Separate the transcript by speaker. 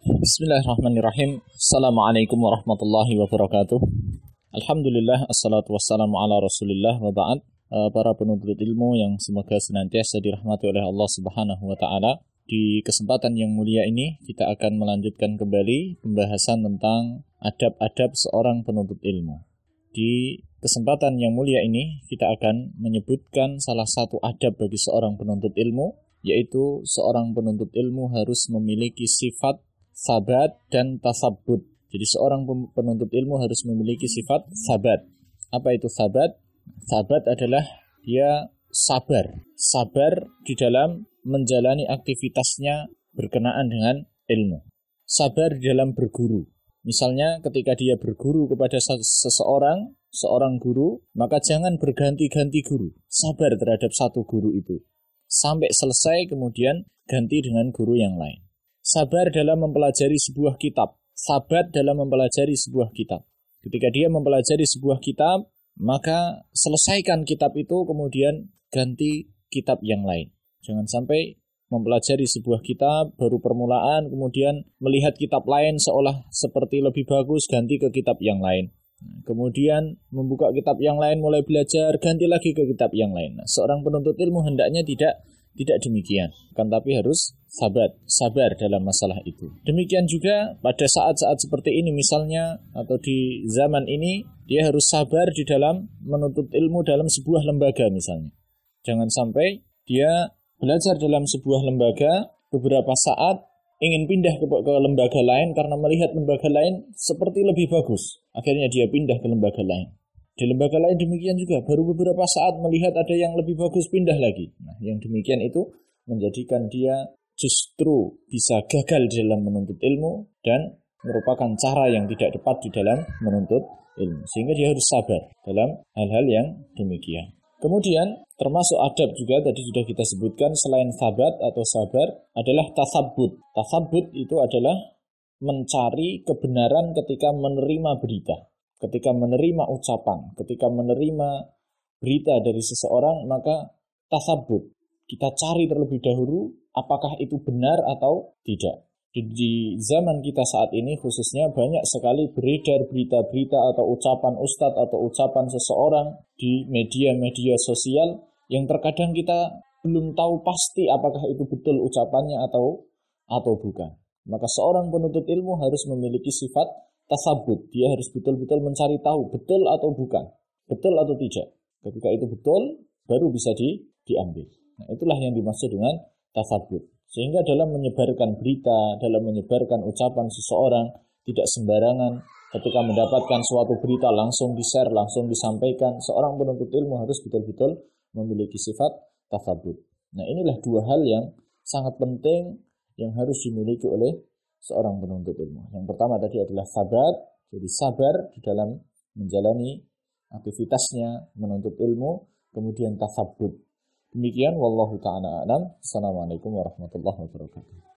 Speaker 1: Bismillahirrahmanirrahim. Assalamualaikum warahmatullahi wabarakatuh. Alhamdulillah, assalatu wassalamu ala rasulillah wa ba'd. Para penuntut ilmu yang semoga senantiasa dirahmati oleh Allah subhanahu wa ta'ala. Di kesempatan yang mulia ini, kita akan melanjutkan kembali pembahasan tentang adab-adab seorang penuntut ilmu. Di kesempatan yang mulia ini, kita akan menyebutkan salah satu adab bagi seorang penuntut ilmu, yaitu seorang penuntut ilmu harus memiliki sifat sabat dan tasabbut. Jadi seorang penuntut ilmu harus memiliki sifat sabat. Apa itu sabat? Sabat adalah dia sabar. Sabar di dalam menjalani aktivitasnya berkenaan dengan ilmu. Sabar di dalam berguru. Misalnya ketika dia berguru kepada seorang guru, maka jangan berganti-ganti guru. Sabar terhadap satu guru itu. Sampai selesai kemudian ganti dengan guru yang lain. Sabar dalam mempelajari sebuah kitab. Sabat dalam mempelajari sebuah kitab. Ketika dia mempelajari sebuah kitab, maka selesaikan kitab itu kemudian ganti kitab yang lain. Jangan sampai mempelajari sebuah kitab, baru permulaan, kemudian melihat kitab lain seolah seperti lebih bagus, ganti ke kitab yang lain. Kemudian membuka kitab yang lain, mulai belajar, ganti lagi ke kitab yang lain. Seorang penuntut ilmu hendaknya tidak demikian, kan tapi harus sabar dalam masalah itu. Demikian juga pada saat-saat seperti ini misalnya, atau di zaman ini, dia harus sabar di dalam menuntut ilmu dalam sebuah lembaga misalnya. Jangan sampai dia belajar dalam sebuah lembaga, beberapa saat ingin pindah ke lembaga lain karena melihat lembaga lain seperti lebih bagus. Akhirnya dia pindah ke lembaga lain. Di lembaga lain demikian juga, baru beberapa saat melihat ada yang lebih bagus, pindah lagi. Nah, yang demikian itu menjadikan dia justru bisa gagal di dalam menuntut ilmu dan merupakan cara yang tidak tepat di dalam menuntut ilmu. Sehingga dia harus sabar dalam hal-hal yang demikian. Kemudian termasuk adab juga tadi sudah kita sebutkan, selain sabat atau sabar adalah tasabbut. Tasabbut itu adalah mencari kebenaran ketika menerima berita. Ketika menerima ucapan, ketika menerima berita dari seseorang, maka tasabbut. Kita cari terlebih dahulu apakah itu benar atau tidak. Di zaman kita saat ini khususnya banyak sekali beredar berita-berita atau ucapan ustadz atau ucapan seseorang di media-media sosial yang terkadang kita belum tahu pasti apakah itu betul ucapannya atau bukan. Maka seorang penuntut ilmu harus memiliki sifat tasabbut. Dia harus betul-betul mencari tahu betul atau bukan, betul atau tidak. Ketika itu betul, baru bisa diambil. Nah, itulah yang dimaksud dengan tasabbut. Sehingga dalam menyebarkan berita, dalam menyebarkan ucapan seseorang, tidak sembarangan. Ketika mendapatkan suatu berita langsung di-share, langsung disampaikan. Seorang penuntut ilmu harus betul-betul memiliki sifat tasabbut. Nah, inilah dua hal yang sangat penting yang harus dimiliki oleh seorang penuntut ilmu. Yang pertama tadi adalah sabat, jadi sabar di dalam menjalani aktivitasnya menuntut ilmu, kemudian tasabbut. Demikian wallahu ta'ala a'lam. Assalamualaikum warahmatullahi wabarakatuh.